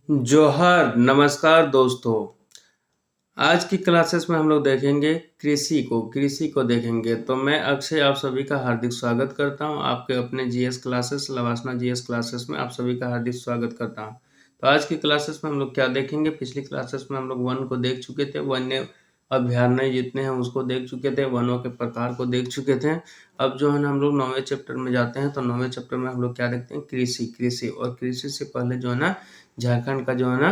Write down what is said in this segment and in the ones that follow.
जोहर, नमस्कार दोस्तों। आज की क्लासेस में हम लोग देखेंगे कृषि को देखेंगे। तो मैं अक्षय आप सभी का हार्दिक स्वागत करता हूं आपके अपने जीएस क्लासेस लवासना जीएस क्लासेस में आप सभी का हार्दिक स्वागत करता हूं। तो आज की क्लासेस में हम लोग क्या देखेंगे, पिछली क्लासेस में हम लोग वन को देख चुके थे, वन्य अभयारण्य जितने हैं उसको देख चुके थे, वनों के प्रकार को देख चुके थे। अब जो है ना हम लोग 9वें चैप्टर में जाते हैं। तो 9वें चैप्टर में हम लोग क्या देखते हैं, कृषि और कृषि से पहले जो है ना झारखंड का जो है ना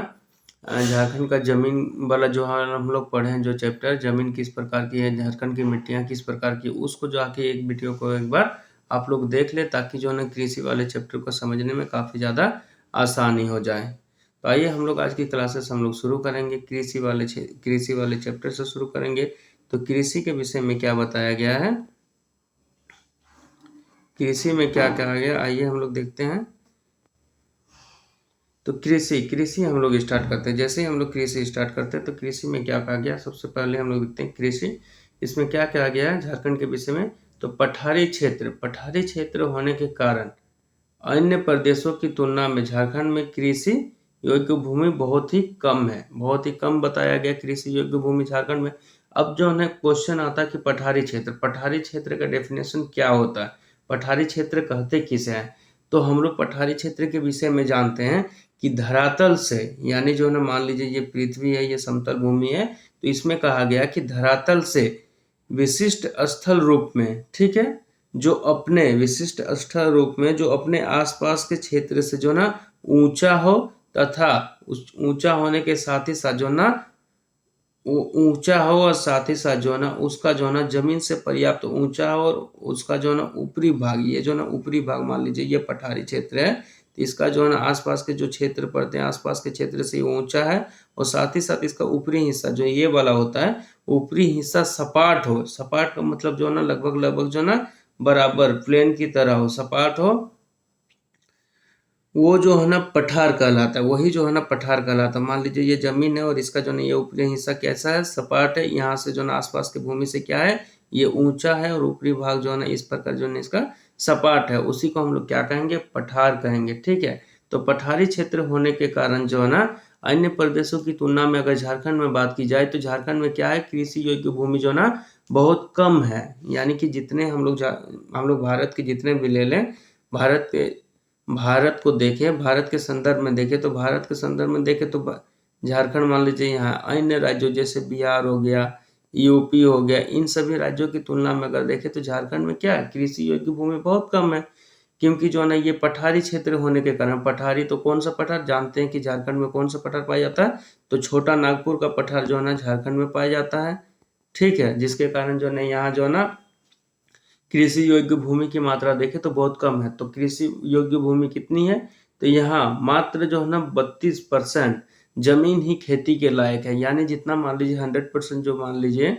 झारखंड का जमीन वाला जो है हम लोग पढ़े हैं, जो चैप्टर जमीन किस प्रकार की है, झारखंड की मिट्टियाँ किस प्रकार की, उसको जो आके एक वीडियो को एक बार आप लोग देख ले, ताकि जो है ना कृषि वाले चैप्टर को समझने में काफ़ी ज़्यादा आसानी हो जाए। तो आइए हम लोग आज की क्लासेस हम लोग शुरू करेंगे, कृषि वाले चैप्टर से शुरू करेंगे। तो कृषि के विषय में क्या बताया गया है, कृषि में क्या कहा गया, आइए हम लोग देखते हैं। तो कृषि हम लोग स्टार्ट करते हैं। जैसे ही हम लोग कृषि स्टार्ट करते हैं तो कृषि में क्या कहा गया, सबसे पहले हम लोग देखते हैं कृषि, इसमें क्या कहा गया है झारखंड के विषय में। तो पठारी क्षेत्र होने के कारण अन्य प्रदेशों की तुलना में झारखंड में कृषि योग्य भूमि बहुत ही कम है, बहुत ही कम बताया गया कृषि योग्य भूमि झारखंड में। अब जो है क्वेश्चन आता है कि पठारी क्षेत्र का डेफिनेशन क्या होता है, पठारी क्षेत्र कहते किसे हैं। तो हम लोग पठारी क्षेत्र के विषय में जानते हैं कि धरातल से, यानी जो है ना मान लीजिए ये पृथ्वी है, ये समतल भूमि है, तो इसमें कहा गया कि धरातल से विशिष्ट स्थल रूप में, ठीक है, जो अपने विशिष्ट स्थल रूप में जो अपने आसपास के क्षेत्र से जो ना ऊंचा हो, तथा उस ऊंचा होने के साथ ही साथ जो ना ऊंचा हो, और साथ ही साथ जो है ना उसका जो है ना जमीन से पर्याप्त ऊंचा हो, और उसका जो है ना ऊपरी भाग, ये जो ना ऊपरी भाग मान लीजिए ये पठारी क्षेत्र है, तो इसका जो है ना आसपास के जो क्षेत्र पड़ते हैं, आसपास के क्षेत्र से ये ऊंचा है, और साथ ही साथ इसका ऊपरी हिस्सा जो ये वाला होता है, ऊपरी हिस्सा सपाट हो। सपाट का मतलब जो है ना लगभग जो है ना बराबर प्लेन की तरह हो, सपाट हो, वो जो है ना पठार कहलाता है, वही जो है ना पठार कहलाता है। मान लीजिए ये जमीन है और इसका जो है ये ऊपरी हिस्सा कैसा है, सपाट है, यहाँ से जो है ना आसपास की भूमि से क्या है, ये ऊंचा है, और ऊपरी भाग जो है ना इस प्रकार जो है इसका सपाट है, उसी को हम लोग क्या कहेंगे, पठार कहेंगे, ठीक है। तो पठारी क्षेत्र होने के कारण जो है ना अन्य प्रदेशों की तुलना में अगर झारखंड में बात की जाए, तो झारखंड में क्या है, कृषि योग्य भूमि जो है ना बहुत कम है। यानी कि जितने हम लोग भारत के जितने भी ले लें, भारत के भारत को देखें, भारत के संदर्भ में देखें, तो भारत के संदर्भ में देखें तो झारखंड मान लीजिए, यहाँ अन्य राज्यों जैसे बिहार हो गया, यूपी हो गया, इन सभी राज्यों की तुलना में अगर देखें तो झारखंड में क्या है, कृषि योग्य भूमि बहुत कम है। क्योंकि जो है ना ये पठारी क्षेत्र होने के कारण, पठारी तो कौन सा पठार जानते हैं कि झारखंड में कौन सा पठार पाया जाता है, तो छोटा नागपुर का पठार जो है ना झारखंड में पाया जाता है, ठीक है। जिसके कारण जो है ना यहाँ जो है ना कृषि योग्य भूमि की मात्रा देखें तो बहुत कम है। तो कृषि योग्य भूमि कितनी है, तो यहाँ मात्र जो है ना 32% जमीन ही खेती के लायक है। यानी जितना मान लीजिए 100% जो मान लीजिए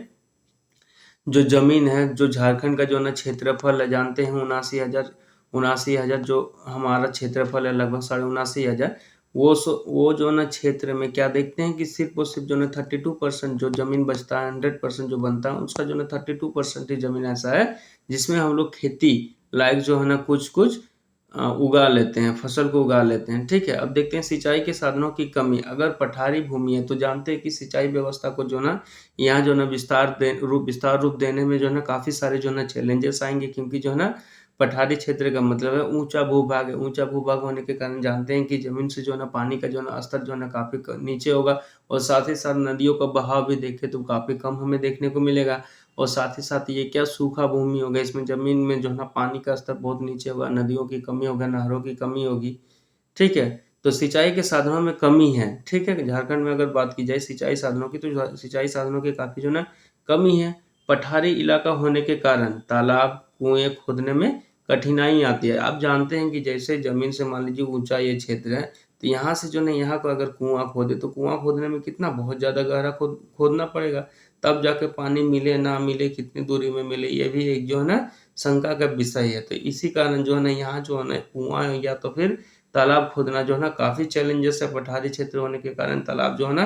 जो जमीन है, जो झारखंड का जो ना क्षेत्रफल है, जानते हैं 79,000 जो हमारा क्षेत्रफल है, लगभग 79,500, वो जो ना क्षेत्र में क्या देखते हैं कि सिर्फ और सिर्फ जो ना 32% जो जमीन बचता है, 100% जो बनता है उसका जो ना 32% ही जमीन ऐसा है जिसमें हम लोग खेती लायक जो है ना कुछ कुछ उगा लेते हैं, फसल को उगा लेते हैं, ठीक है। अब देखते हैं सिंचाई के साधनों की कमी। अगर पठारी भूमि है तो जानते हैं कि सिंचाई व्यवस्था को जो ना यहाँ जो ना विस्तार रूप देने में जो है ना काफ़ी सारे जो है ना चैलेंजेस आएंगे, क्योंकि जो है ना पठारी क्षेत्र का मतलब है ऊंचा भूभाग है। ऊंचा भूभाग होने के कारण जानते हैं कि जमीन से जो है ना पानी का जो है ना स्तर जो है ना काफ़ी नीचे होगा, और साथ ही साथ नदियों का बहाव भी देखें तो काफ़ी कम हमें देखने को मिलेगा, और साथ ही साथ ये क्या सूखा भूमि होगा, इसमें ज़मीन में जो है ना पानी का स्तर बहुत नीचे होगा, नदियों की कमी होगा, नहरों की कमी होगी, ठीक है। तो सिंचाई के साधनों में कमी है, ठीक है। झारखंड में अगर बात की जाए सिंचाई साधनों की, तो सिंचाई साधनों की काफ़ी जो ना कमी है। पठारी इलाका होने के कारण तालाब कुएं खोदने में कठिनाई आती है। आप जानते हैं कि जैसे ज़मीन से मान लीजिए ऊंचा ये क्षेत्र है, तो यहाँ से जो ना यहाँ को अगर कुआं खोदे तो कुआं खोदने में कितना बहुत ज़्यादा गहरा खोदना पड़ेगा, तब जाके पानी मिले ना मिले, कितनी दूरी में मिले, ये भी एक जो है ना शंका का विषय है। तो इसी कारण जो है ना यहाँ जो है ना कुआं या तो फिर तालाब खोदना जो है ना काफ़ी चैलेंजेस है। पठारी क्षेत्र होने के कारण तालाब जो है ना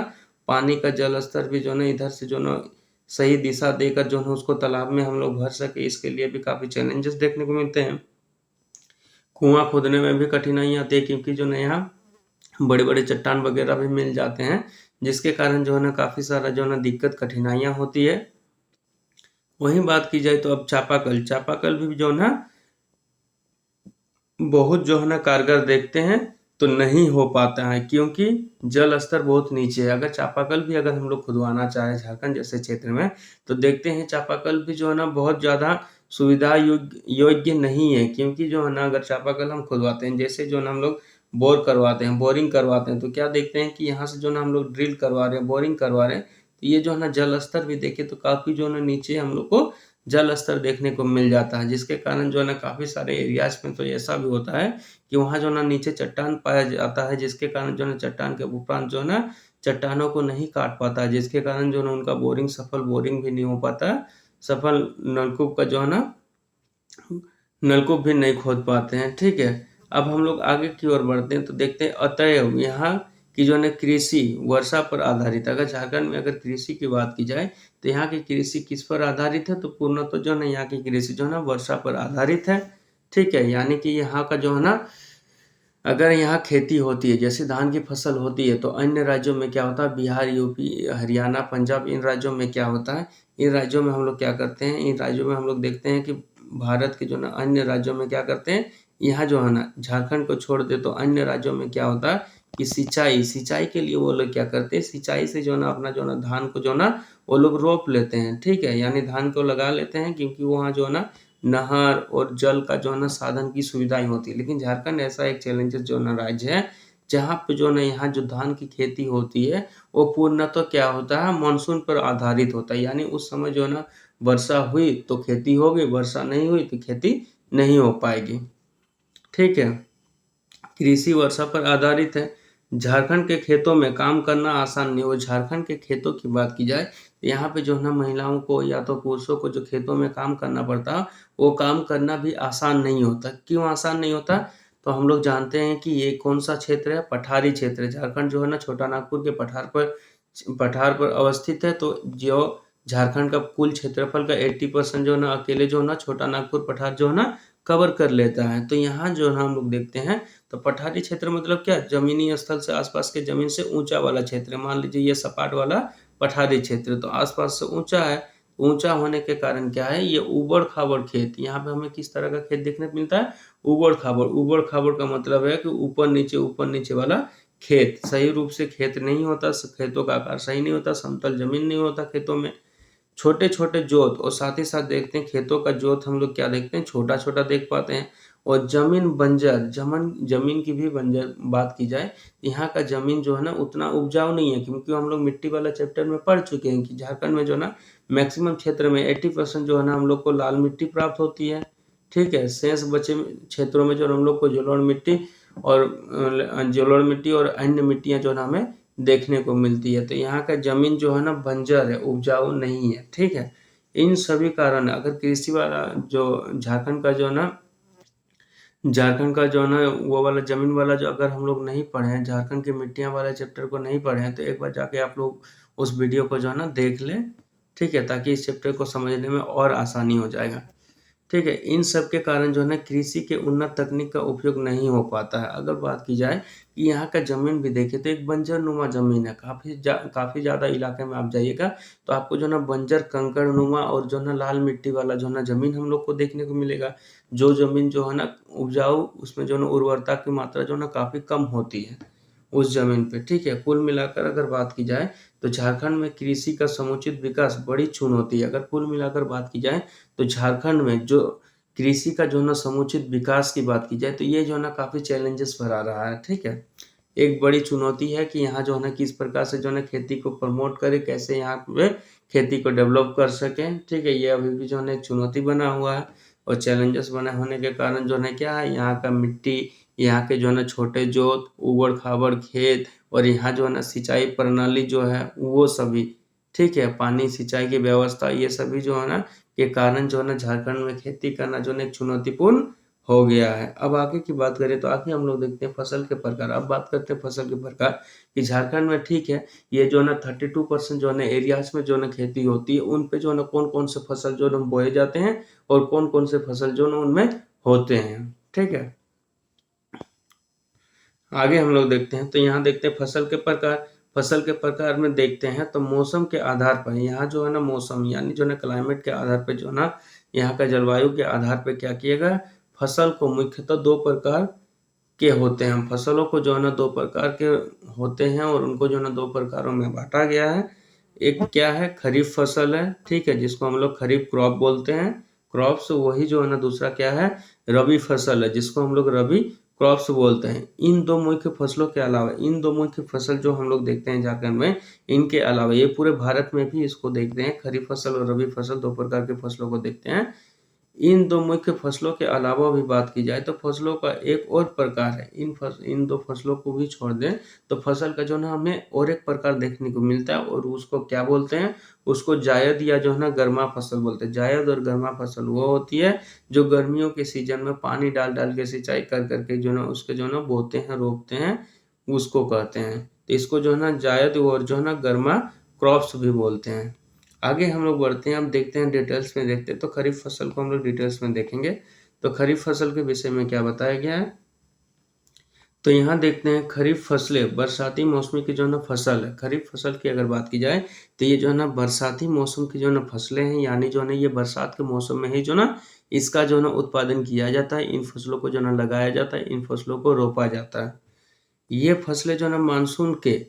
पानी का जल स्तर भी जो है ना इधर से जो ना सही दिशा देकर जो है उसको तालाब में हम लोग भर सके, इसके लिए भी काफ़ी चैलेंजेस देखने को मिलते हैं। कुआं खोदने में भी कठिनाई आती है, क्योंकि जो ना यहाँ बड़े बड़े चट्टान वगैरह भी मिल जाते हैं, जिसके कारण जो है ना काफ़ी सारा जो है ना दिक्कत कठिनाइयाँ होती है। वहीं बात की जाए तो अब चापाकल, चापाकल भी जो है ना बहुत जो है ना कारगर देखते हैं तो नहीं हो पाता है, क्योंकि जल स्तर बहुत नीचे है। अगर चापाकल भी अगर हम लोग खुदवाना चाहें झारखंड जैसे क्षेत्र में, तो देखते हैं चापाकल भी जो है ना बहुत ज़्यादा सुविधा योग्य नहीं है, क्योंकि जो है ना अगर चापाकल हम खुदवाते हैं, जैसे जो है ना हम लोग बोर करवाते हैं, बोरिंग करवाते हैं, तो क्या देखते हैं कि यहाँ से जो है ना हम लोग ड्रिल करवा रहे हैं, बोरिंग करवा रहे हैं, तो ये जो है ना जल स्तर भी देखें तो काफ़ी जो है ना नीचे हम लोग को जल स्तर देखने को मिल जाता है, जिसके कारण जो है ना काफ़ी सारे एरियाज़ में तो ऐसा भी होता है कि वहाँ जो है ना नीचे चट्टान पाया जाता है, जिसके कारण जो है ना चट्टान के उपरांत जो है ना चट्टानों को नहीं काट पाता है, जिसके कारण जो है ना उनका सफल बोरिंग भी नहीं हो पाता, सफल नलकूप का जो है ना नलकूप भी नहीं खोद पाते हैं, ठीक है। अब हम लोग आगे की ओर बढ़ते हैं तो देखते हैं अतएव यहाँ की जो है ना कृषि वर्षा पर आधारित। अगर झारखंड में अगर कृषि की बात की जाए तो यहाँ की कृषि किस पर आधारित है, तो पूर्णतः जो है ना यहाँ की कृषि जो है ना वर्षा पर आधारित है, ठीक है। यानी कि यहाँ का जो है ना अगर यहाँ खेती होती है, जैसे धान की फसल होती है, तो अन्य राज्यों में क्या होता है, बिहार, यूपी, हरियाणा, पंजाब, इन राज्यों में क्या होता है, इन राज्यों में हम लोग क्या करते हैं, इन राज्यों में हम लोग देखते हैं कि भारत के जो ना अन्य राज्यों में क्या करते हैं, यहाँ जो है ना झारखंड को छोड़ दे तो अन्य राज्यों में क्या होता है कि सिंचाई के लिए वो लोग क्या करते हैं, सिंचाई से जो है ना अपना जो है ना धान को जो है ना वो लोग रोप लेते हैं, ठीक है। यानी धान को लगा लेते हैं, क्योंकि वहाँ जो है ना नहर और जल का जो है ना साधन की सुविधाएं होती है। लेकिन झारखंड ऐसा एक चैलेंजेस जो है ना राज्य है, जहाँ पे जो है ना यहाँ जो धान की खेती होती है, वो पूर्णतः क्या होता है, मानसून पर आधारित होता है। यानी उस समय जो है ना वर्षा हुई तो खेती होगी, वर्षा नहीं हुई तो खेती नहीं हो पाएगी, ठीक है। कृषि वर्षा पर आधारित है। झारखंड के खेतों में काम करना आसान नहीं हो। झारखंड के खेतों की बात की जाए तो यहाँ पे जो है ना महिलाओं को या तो पुरुषों को जो खेतों में काम करना पड़ता है, वो काम करना भी आसान नहीं होता। क्यों आसान नहीं होता? तो हम लोग जानते हैं कि ये कौन सा क्षेत्र है, पठारी क्षेत्र है। झारखंड जो है ना छोटा नागपुर के पठार पर अवस्थित है। तो जो झारखंड का कुल क्षेत्रफल का 80% जो है ना अकेले जो है ना छोटा नागपुर पठार जो है ना कवर कर लेता है। तो यहाँ जो है ना हम लोग देखते हैं तो पठारी क्षेत्र मतलब क्या, जमीनी स्थल से आसपास के जमीन से ऊंचा वाला क्षेत्र। मान लीजिए ये सपाट वाला पठारी क्षेत्र, तो आसपास से ऊंचा है। ऊंचा होने के कारण क्या है, ये उबड़ खाबड़ खेत। यहाँ पे हमें किस तरह का खेत देखने को मिलता है, उबड़ खाबड़। उबड़ खाबड़ का मतलब है कि ऊपर नीचे वाला खेत। सही रूप से खेत नहीं होता, खेतों का आकार सही नहीं होता, समतल जमीन नहीं होता खेतों में, छोटे छोटे जोत। और साथ ही साथ देखते हैं खेतों का जोत हम लोग क्या देखते हैं, छोटा छोटा देख पाते हैं। और जमीन बंजर, जमीन की भी बंजर बात की जाए, यहाँ का जमीन जो है ना उतना उपजाऊ नहीं है, क्योंकि हम लोग मिट्टी वाला चैप्टर में पढ़ चुके हैं कि झारखंड में जो है ना मैक्सिमम क्षेत्र में 80% जो है ना हम लोग को लाल मिट्टी प्राप्त होती है, ठीक है। शेष बचे क्षेत्रों में जो हम लोग को जलोढ़ मिट्टी और अन्य मिट्टियाँ जो है ना हमें देखने को मिलती है। तो यहाँ का जमीन जो है ना बंजर है, उपजाऊ नहीं है, ठीक है। इन सभी कारण अगर कृषि वाला जो झारखंड का जो है ना वो वाला जमीन वाला जो अगर हम लोग नहीं पढ़े हैं, झारखंड की मिट्टियाँ वाले चैप्टर को नहीं पढ़े हैं, तो एक बार जाके आप लोग उस वीडियो को जो है ना देख लें, ठीक है, ताकि इस चैप्टर को समझने में और आसानी हो जाएगा, ठीक है। इन सब के कारण जो है ना कृषि के उन्नत तकनीक का उपयोग नहीं हो पाता है। अगर बात की जाए कि यहाँ का ज़मीन भी देखें तो एक बंजर नुमा ज़मीन है। काफ़ी ज़्यादा इलाके में आप जाइएगा तो आपको जो है ना बंजर कंकड़ नुमा और जो है ना लाल मिट्टी वाला जो है ना ज़मीन हम लोग को देखने को मिलेगा। जो ज़मीन जो है ना उपजाऊ, उसमें जो है ना उर्वरता की मात्रा जो है ना काफ़ी कम होती है उस ज़मीन पे, ठीक है। कुल मिलाकर अगर बात की जाए तो झारखंड में कृषि का समुचित विकास बड़ी चुनौती है। अगर कुल मिलाकर बात की जाए तो झारखंड में जो कृषि का जो है ना समुचित विकास की बात की जाए तो ये जो है ना काफ़ी चैलेंजेस भरा रहा है, ठीक है। एक बड़ी चुनौती है कि यहाँ जो है ना किस प्रकार से जो है ना खेती को प्रमोट करें, कैसे यहाँ पे खेती को डेवलप कर सकें, ठीक है। ये अभी भी जो है ना एक चुनौती बना हुआ है। और चैलेंजेस बने होने के कारण जो है क्या है, यहाँ का मिट्टी, यहाँ के जो है ना छोटे जोत, ऊबड़ खाबड़ खेत, और यहाँ जो है ना सिंचाई प्रणाली जो है वो सभी, ठीक है, पानी सिंचाई की व्यवस्था, ये सभी जो है ना के कारण जो है ना झारखंड में खेती करना जो है ना एक चुनौतीपूर्ण हो गया है। अब आगे की बात करें तो आगे हम लोग देखते हैं फसल के प्रकार। अब बात करते हैं फसल के प्रकार कि झारखंड में, ठीक है, ये जो है ना 32% जो है ना एरियाज में जो है ना खेती होती है, उन पे जो है ना कौन कौन से फसल जो है ना बोए जाते हैं और कौन कौन से फसल जो है ना उनमें होते हैं, ठीक है। आगे हम लोग देखते हैं, तो यहाँ देखते हैं फसल के प्रकार। फसल के प्रकार में देखते हैं तो मौसम के आधार पर यहाँ जो है ना मौसम यानी जो है ना क्लाइमेट के आधार पे जो है ना यहाँ का जलवायु के आधार पे क्या किया गया, फसल को मुख्यतः दो प्रकार के होते हैं। फसलों को जो है ना दो प्रकार के होते हैं और उनको जो है ना दो प्रकारों में बांटा गया है। एक क्या है, खरीफ फसल है, ठीक है, जिसको हम लोग खरीफ क्रॉप बोलते हैं, क्रॉप्स। वही जो है ना दूसरा क्या है, रबी फसल है, जिसको हम लोग रबी क्रॉप्स बोलते हैं। इन दो मुख्य फसलों के अलावा, इन दो मुख्य फसल जो हम लोग देखते हैं झारखंड में, इनके अलावा ये पूरे भारत में भी इसको देखते हैं, खरीफ फसल और रबी फसल दो प्रकार के फसलों को देखते हैं। इन दो मुख्य फसलों के अलावा भी बात की जाए तो फसलों का एक और प्रकार है। इन दो फसलों को भी छोड़ दें तो फसल का जो है ना हमें और एक प्रकार देखने को मिलता है और उसको क्या बोलते हैं, उसको जायद या जो है ना गर्मा फसल बोलते हैं। जायद और गर्मा फसल वो होती है जो गर्मियों के सीजन में पानी डाल डाल के सिंचाई कर करके जो है ना उसके जो है ना बोते हैं, रोपते हैं, उसको कहते हैं। तो इसको जो है ना जायद और जो है ना गर्मा क्रॉप्स भी बोलते हैं। आगे हम लोग बढ़ते हैं, हम देखते हैं डिटेल्स में देखते हैं, तो खरीफ फसल को हम लोग डिटेल्स में देखेंगे। तो खरीफ फसल के विषय में क्या बताया गया है, तो यहाँ देखते हैं खरीफ फसलें बरसाती मौसमी की जो है ना फसल है। खरीफ फसल की अगर बात की जाए तो ये जो है ना बरसाती मौसम की जो है ना फसलें हैं, यानी जो है ना ये बरसात के मौसम में ही जो ना इसका जो है ना उत्पादन किया जाता है, इन फसलों को जो है ना लगाया जाता है, इन फसलों को रोपा जाता है। ये फसलें जो है ना मानसून के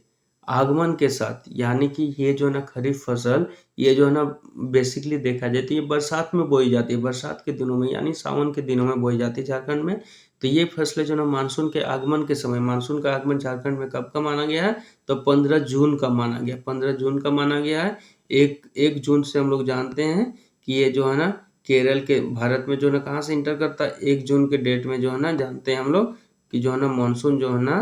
आगमन के साथ, यानी कि ये जो है ना खरीफ फसल, ये जो है ना बेसिकली देखा जाए तो ये बरसात में बोई जाती है, बरसात के दिनों में यानी सावन के दिनों में बोई जाती है झारखंड में। तो ये फसलें जो है ना मानसून के आगमन के समय, मानसून का आगमन झारखंड में कब का माना गया है, तो 15 जून का माना गया, 15 जून का माना गया है। एक जून से हम लोग जानते हैं कि ये जो है ना केरल के, भारत में जो है ना कहाँ से इंटर करता है, 1 जून के डेट में जो है ना जानते हैं हम लोग कि जो है ना मानसून जो है ना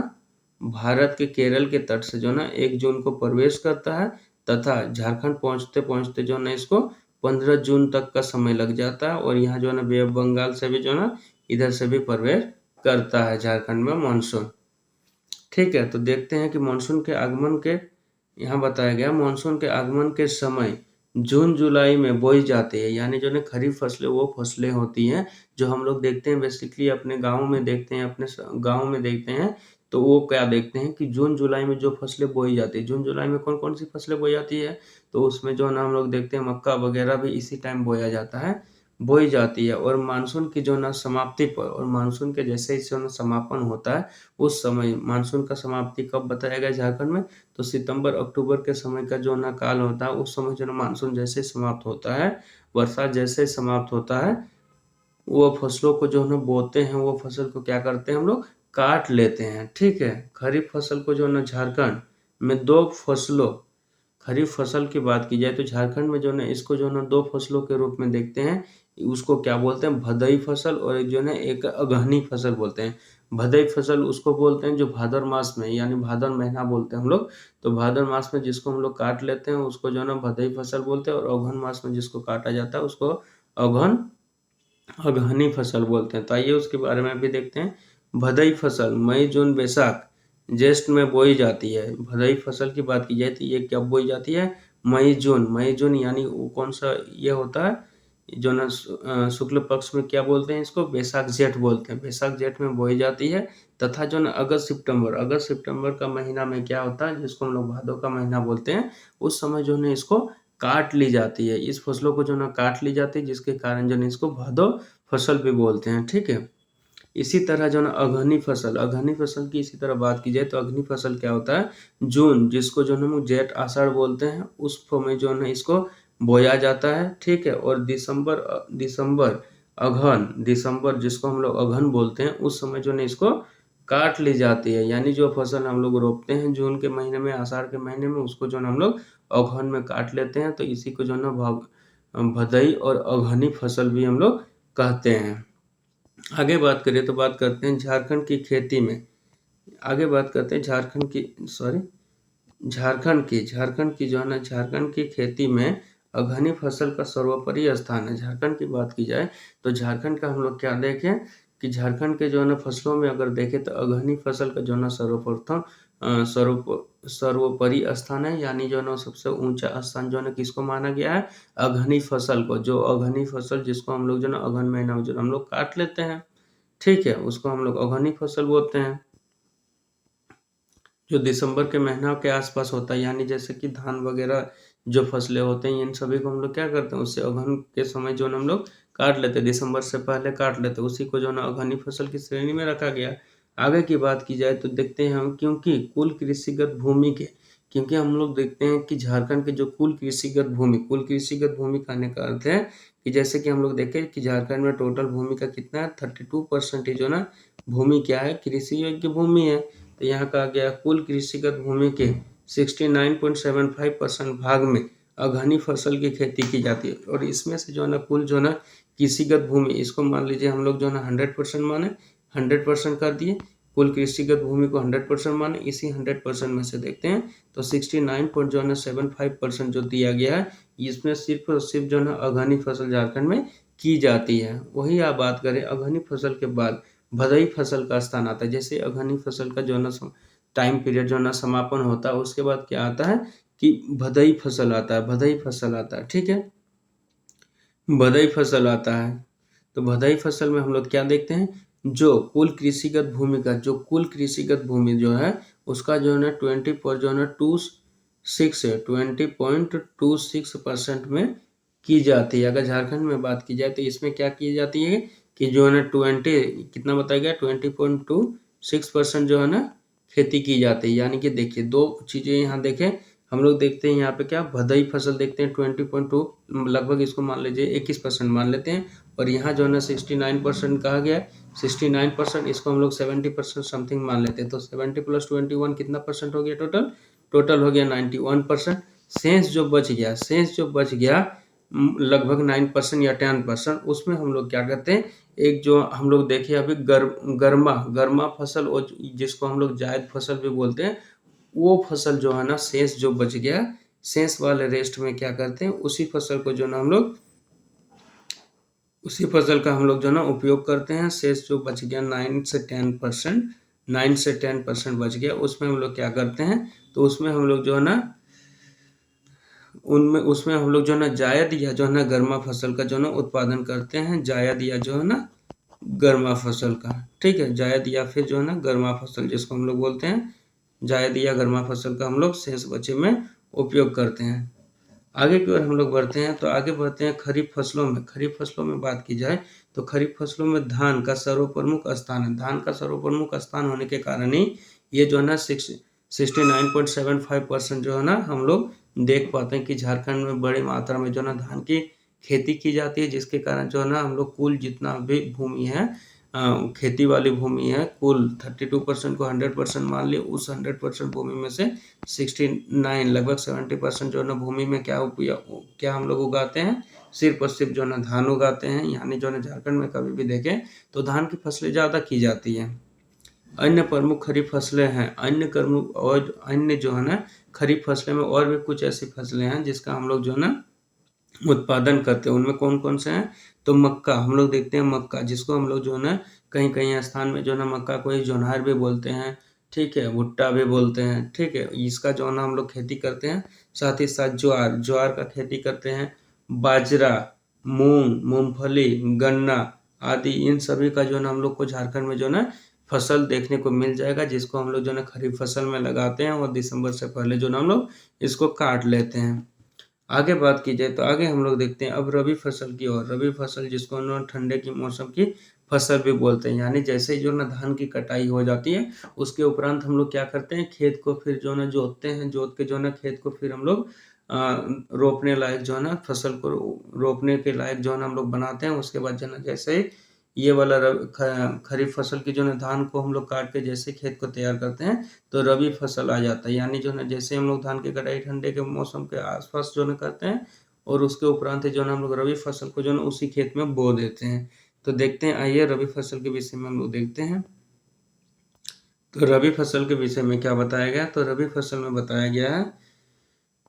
भारत के केरल के तट से जो है ना 1 जून को प्रवेश करता है तथा झारखंड पहुँचते-पहुँचते जो है ना इसको 15 जून तक का समय लग जाता है और यहाँ जो है ना बे ऑफ बंगाल से भी जो है ना इधर से भी प्रवेश करता है झारखंड में मानसून। ठीक है, तो देखते हैं कि मानसून के आगमन के, यहाँ बताया गया मानसून के आगमन के समय जून जुलाई में बोई जाती है, यानी जो है खरीफ फसलें वो फसलें होती हैं जो हम लोग देखते हैं बेसिकली अपने गाँव में देखते हैं, अपने गाँव में देखते हैं। तो वो क्या देखते हैं कि जून जुलाई में जो फसलें बोई जाती है, जून जुलाई में कौन कौन सी फसलें बोई जाती है, तो उसमें जो है ना हम लोग देखते हैं मक्का वगैरह भी इसी टाइम बोया जाता है, बोई जाती है। और मानसून की जो है ना समाप्ति पर, और मानसून के जैसे ही जो है ना समापन होता है उस समय, मानसून का समाप्ति कब बताया गया झारखंड में, तो सितंबर अक्टूबर के समय का जो ना काल होता है, उस समय जो ना मानसून जैसे समाप्त होता है, बरसात जैसे समाप्त होता है, वो फसलों को जो है ना बोते हैं, वो फसल को क्या करते हैं हम लोग, काट लेते हैं। ठीक है, खरीफ फसल को जो है ना झारखंड में दो फसलों, खरीफ फसल की बात की जाए तो झारखंड में जो है ना इसको जो है ना दो फसलों के रूप में देखते हैं। उसको क्या बोलते हैं, भदई फसल, और एक जो है ना एक अगहनी फसल बोलते हैं। भदई फसल उसको बोलते हैं जो भादर मास में, यानी भादर महीना बोलते हैं हम लोग, तो भादर मास में जिसको हम लोग काट लेते हैं उसको जो है ना भदई फसल बोलते हैं, और अगहन मास में जिसको काटा जाता है उसको अगहन अगहनी फसल बोलते हैं। तो आइए उसके बारे में भी देखते हैं। भदई फसल मई जून बैसाख ज्येष्ठ में बोई जाती है। भदई फसल की बात की जाए तो ये कब बोई जाती है, मई जून यानी वो कौन सा ये होता है जो ना शुक्ल पक्ष में क्या बोलते हैं इसको, बैसाख जेठ बोलते हैं, बैसाख जेठ में बोई जाती है। तथा जो ना अगस्त सितंबर का महीना में क्या होता है, जिसको हम लोग भादों का महीना बोलते हैं, उस समय जो है इसको काट ली जाती है, इस फसलों को जो ना काट ली जाती है, जिसके कारण जो है इसको भादो फसल भी बोलते हैं। ठीक है, इसी तरह जो ना अगहनी फसल की इसी तरह बात की जाए तो अगहनी फसल क्या होता है, जून, जिसको जो है हम जेठ आषाढ़ बोलते हैं, उस समय जो है इसको बोया जाता है। ठीक है, और दिसंबर जिसको हम लोग अगहन बोलते हैं, उस समय जो है इसको काट ली जाती है, यानी जो फसल हम लोग रोपते हैं जून के महीने में, आषाढ़ के महीने में, उसको जो है हम लोग अगहन में काट लेते हैं। तो इसी को जो है ना भदई और अगहनी फसल भी हम लोग कहते हैं। आगे बात करें तो बात करते हैं झारखंड की खेती में, आगे बात करते हैं झारखंड की जो है ना झारखंड की खेती में अगहनी फसल का सर्वोपरि स्थान है। झारखंड की बात की जाए तो झारखंड का हम लोग क्या देखें कि झारखंड के जो है ना फसलों में अगर देखें तो अगहनी फसल का जो है ना सर्वोपरि स्थान है, यानी जो है ना सबसे ऊंचा स्थान जो है ना किसको माना गया है, अगहनी फसल को। जो अगहनी फसल जिसको हम लोग जो ना अगहन महीना में जो हम लोग काट लेते हैं, ठीक है, उसको हम लोग अगहनी फसल बोलते हैं। जो दिसंबर के महीना के आसपास होता है, यानी जैसे कि धान वगैरह जो फसलें होते हैं, इन सभी को हम लोग क्या करते हैं, उससे अगहन के समय जो है ना हम लोग काट लेते हैं, दिसंबर से पहले काट लेते हैं, उसी को जो है ना अगहनी फसल की श्रेणी में रखा गया। आगे की बात की जाए तो देखते हैं हम, क्योंकि कुल कृषिगत भूमि के, क्योंकि हम लोग देखते हैं कि झारखंड के जो कुल कृषिगत भूमि कहने का अर्थ है कि जैसे कि हम लोग देखें कि झारखंड में टोटल भूमि का कितना है, 32% जो ना भूमि क्या है, कृषि योग्य भूमि है। तो यहाँ कहा गया कुल कृषिगत भूमि के 69.75% भाग में अगहनी फसल की खेती की जाती है, और इसमें से जो है ना कुल जो है ना कृषिगत भूमि, इसको मान लीजिए हम लोग जो है ना 100% माने, 100% कर दिए, कुल कृषिगत भूमि को 100% माने, इसी 100% में से देखते हैं तो 69.75% जो दिया गया है, इसमें सिर्फ और सिर्फ जो है ना अगहनी फसल झारखंड में की जाती है। वही आप बात करें अगहनी फसल के बाद भदई फसल का स्थान आता है। जैसे अगहनी फसल का जो है ना टाइम पीरियड जो है ना समापन होता है, उसके बाद क्या आता है कि भदई फसल आता है, भदई फसल आता है, ठीक है, भदई फसल आता है। तो भदई फसल में हम लोग क्या देखते हैं, जो कुल कृषिगत भूमि का, जो कुल कृषिगत भूमि जो है उसका जो है ना 20.26% में की जाती है। अगर झारखंड में बात की जाए तो इसमें क्या की जाती है कि जो है ना 20 कितना बताया गया, 20.26% जो है ना खेती की जाती है। यानी कि देखिए दो चीजें यहाँ देखें, हम लोग देखते हैं यहाँ पे क्या भदई फसल देखते हैं 20.2, लगभग इसको मान लीजिए 21% मान लेते हैं, और यहाँ जो है ना 69% कहा गया है, 69%, इसको हम लोग 70% समथिंग मान लेते हैं, तो 70 + 21 कितना परसेंट हो गया, टोटल टोटल हो गया 91%। शेष जो बच गया लगभग 9% या 10%, उसमें हम लोग क्या करते हैं, एक जो हम लोग देखे अभी गर्मा गर्मा फसल, और जिसको हम लोग जायद फसल भी बोलते हैं, वो फसल जो है ना शेष जो बच गया, शेष वाले रेस्ट में क्या करते हैं, उसी फसल को जो ना हम लोग, उसी फसल का हम लोग जो ना उपयोग करते हैं। शेष जो बच गया 9 से 10% बच गया, उसमें हम लोग क्या करते हैं, तो उसमें हम लोग जो है ना उसमें हम लोग जो है ना जायद या जो है ना गर्मा फसल का जो है ना उत्पादन करते हैं, जायद या जो है ना गर्मा फसल का, ठीक है, जायद या फिर जो है ना गर्मा फसल जिसको हम लोग बोलते हैं, जायद या गर्मा फसल का हम लोग शेष बचे में उपयोग करते हैं। आगे की ओर हम लोग बढ़ते हैं, तो आगे बढ़ते हैं खरीफ फसलों में। खरीफ फसलों में बात की जाए तो खरीफ फसलों में धान का सर्वप्रमुख स्थान है। धान का सर्वप्रमुख स्थान होने के कारण ही ये जो है ना 69.75% जो है ना हम लोग देख पाते हैं कि झारखंड में बड़ी मात्रा में जो है ना धान की खेती की जाती है, जिसके कारण जो है ना हम लोग कुल जितना भी भूमि है, खेती वाली भूमि है, कुल 32% को 100% मान लिए, उस 100% भूमि में से 69 लगभग 70% जो है ना भूमि में क्या हम लोग उगाते हैं, सिर्फ और सिर्फ जो है ना धान उगाते हैं। यानी जो है ना झारखंड में कभी भी देखें तो धान की फसलें ज़्यादा की जाती हैं। अन्य प्रमुख खरीफ फसलें हैं, अन्य जो है ना खरीफ फसलें में और भी कुछ ऐसी फसलें हैं जिसका हम लोग जो है ना उत्पादन करते हैं। उनमें कौन कौन से हैं, तो मक्का, हम लोग देखते हैं मक्का, जिसको हम लोग जो है ना कहीं कहीं स्थान में जो है ना मक्का को ही जोन्हार भी बोलते हैं, ठीक है, भुट्टा भी बोलते हैं, ठीक है, इसका जो है ना हम लोग खेती करते हैं। साथ ही साथ ज्वार का खेती करते हैं, बाजरा, मूंग, मूंगफली, गन्ना आदि, इन सभी का जो है ना हम लोग को झारखंड में जो है ना फसल देखने को मिल जाएगा, जिसको हम लोग जो है ना खरीफ फसल में लगाते हैं, और दिसंबर से पहले जो है ना हम लोग इसको काट लेते हैं। आगे बात की जाए तो आगे हम लोग देखते हैं अब रबी फसल की ओर। रबी फसल जिसको हम लोग ठंडे की मौसम की फसल भी बोलते हैं। यानी जैसे ही जो ना धान की कटाई हो जाती है, उसके उपरांत हम लोग क्या करते हैं, खेत को फिर जो ना जोतते हैं, जोत के जो ना खेत को फिर हम लोग रोपने लायक जो है ना फसल को रोपने के लायक जो है ना हम लोग बनाते हैं। उसके बाद जो ना जैसे ही ये वाला खरीफ फसल की जो ना धान को हम लोग काट के जैसे खेत को तैयार करते हैं, तो रबी फसल आ जाता है। यानी जो ना जैसे हम लोग धान की कटाई ठंडे के मौसम के आसपास जो ना करते हैं, और उसके उपरांत जो ना हम लोग रबी फसल को जो ना उसी खेत में बो देते हैं। तो देखते हैं, आइए रबी फसल के विषय में हम लोग देखते हैं। तो रबी फसल के विषय में क्या बताया गया, तो रबी फसल में बताया गया है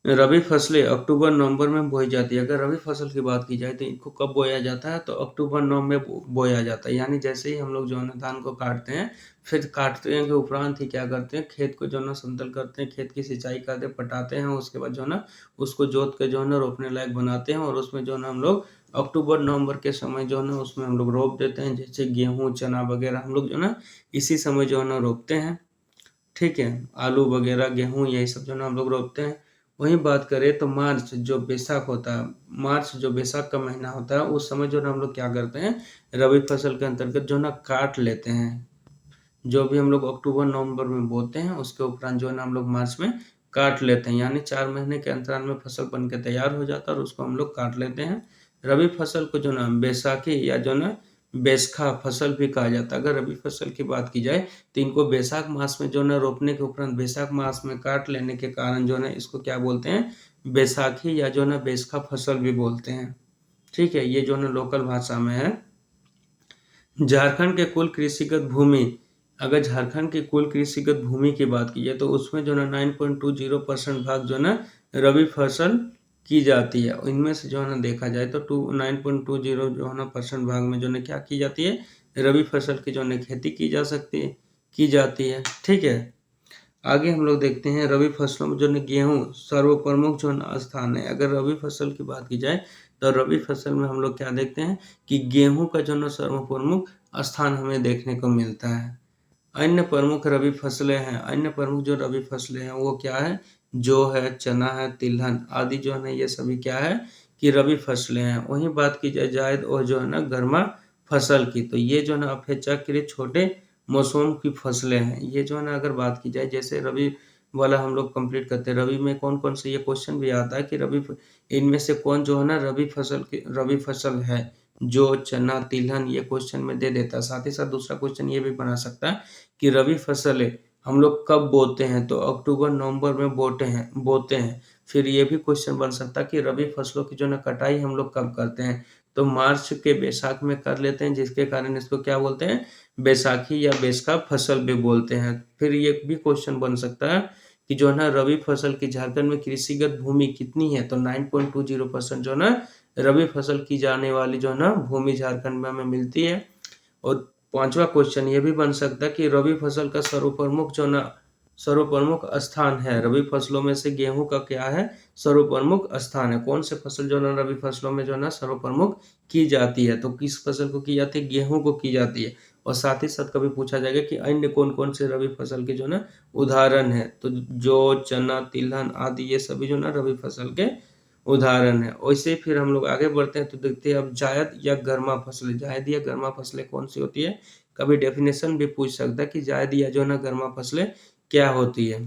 रबी फसलें अक्टूबर नवंबर में बोई जाती है। अगर रबी फसल की बात की जाए तो इनको कब बोया जाता है, तो अक्टूबर नवंबर में बोया जाता है। यानी जैसे ही हम लोग जो है ना धान को काटते हैं, फिर काटते हैं के उपरांत ही क्या करते हैं, खेत को जो है ना समतल करते हैं, खेत की सिंचाई करते हैं, पटाते हैं, उसके बाद जो है ना उसको जोत के जो है ना रोपने लायक बनाते हैं, और उसमें जो है ना हम लोग अक्टूबर नवंबर के समय जो है ना उसमें हम लोग रोप देते हैं। जैसे गेहूँ चना वगैरह हम लोग जो है ना इसी समय जो है ना रोपते हैं, ठीक है, आलू वगैरह, गेहूँ यही सब जो है ना हम लोग रोपते हैं। वहीं बात करें तो मार्च जो बैसाख होता है, मार्च जो बैसाख का महीना होता है, उस समय जो है ना हम लोग क्या करते हैं, रबी फसल के अंतर्गत जो है ना काट लेते हैं। जो भी हम लोग अक्टूबर नवंबर में बोते हैं, उसके उपरांत जो है ना हम लोग मार्च में काट लेते हैं, यानी 4 महीने के अंतराल में फसल बन के तैयार हो जाता है और उसको हम लोग काट लेते हैं। रबी फसल को जो ना बैसाखी या जो ना बैसखा फसल भी कहा जाता है। अगर रबी फसल की बात की जाए तो इनको बैसाख मास में जो ना रोपने के उपरांत बैसाख मास में काट लेने के कारण जो है इसको क्या बोलते हैं, बैसाखी या जो ना बैसखा फसल भी बोलते हैं। ठीक है, ये जो ना लोकल भाषा में है। झारखंड के कुल कृषिगत भूमि, अगर झारखंड की कुल कृषिगत भूमि की बात की जाए तो उसमें जो है 9.20% भाग जो है ना रबी फसल की जाती है। इनमें से जो है ना देखा जाए तो 9.20 जो है ना परसेंट भाग में जो है क्या की जाती है, रबी फसल की जो है खेती की जा सकती है, की जाती है। ठीक है, आगे हम लोग देखते हैं रबी फसलों में जो है गेहूँ सर्वप्रमुख जो है ना स्थान है। अगर रबी फसल की बात की जाए तो रबी फसल में हम लोग क्या देखते हैं कि गेहूँ का जो है ना सर्वप्रमुख स्थान हमें देखने को मिलता है। अन्य प्रमुख रबी फसलें हैं, अन्य प्रमुख जो रबी फसलें हैं वो क्या है, जौ है, चना है, तिलहन आदि जो है ना ये सभी क्या है कि रबी फसलें हैं। वहीं बात की जाए जायद और जो है ना गर्मा फसल की, तो ये जो है ना अपेक्षाकृत छोटे मौसम की फसलें हैं। ये जो है ना अगर बात की जाए, जैसे रबी वाला हम लोग कंप्लीट करते हैं, रबी में कौन कौन से ये क्वेश्चन भी आता है कि रबी इनमें से कौन जो है ना रबी फसल है, जो चना तिलहन, ये क्वेश्चन में दे देता है। साथ ही साथ दूसरा क्वेश्चन ये भी बना सकता है कि रबी फसलें हम लोग कब बोते हैं, तो अक्टूबर नवंबर में बोते हैं। फिर ये भी क्वेश्चन बन सकता है कि रबी फसलों की जो ना कटाई हम लोग कब करते हैं, तो मार्च के बैसाख में कर लेते हैं, जिसके कारण इसको क्या बोलते हैं, बैसाखी या बैसखा फसल भी बोलते हैं। फिर ये भी क्वेश्चन बन सकता है कि जो है ना रबी फसल की झारखंड में कृषिगत भूमि कितनी है, तो 9.20% जो है ना रबी फसल की जाने वाली जो है ना भूमि झारखंड में हमें मिलती है। और पांचवा क्वेश्चन ये भी बन सकता है कि रबी फसल का सर्वप्रमुख जो ना सर्वप्रमुख स्थान है, रबी फसलों में से गेहूं का क्या है, सर्वप्रमुख स्थान है। कौन से फसल जो ना रबी फसलों में जो ना सर्वप्रमुख की जाती है, तो किस फसल को की जाती है, गेहूं को की जाती है। और साथ ही साथ कभी पूछा जाएगा कि अन्य कौन कौन से रबी फसल के जो ना उदाहरण है, तो जौ, चना, तिलहन आदि ये सभी जो ना रबी फसल के उदाहरण है। वैसे फिर हम लोग आगे बढ़ते हैं तो देखते हैं अब जायद या गर्मा फसलें। जायद या गर्मा फसलें कौन सी होती है, कभी डेफिनेशन भी पूछ सकता है कि जायद या जो ना गर्मा फसलें क्या होती है।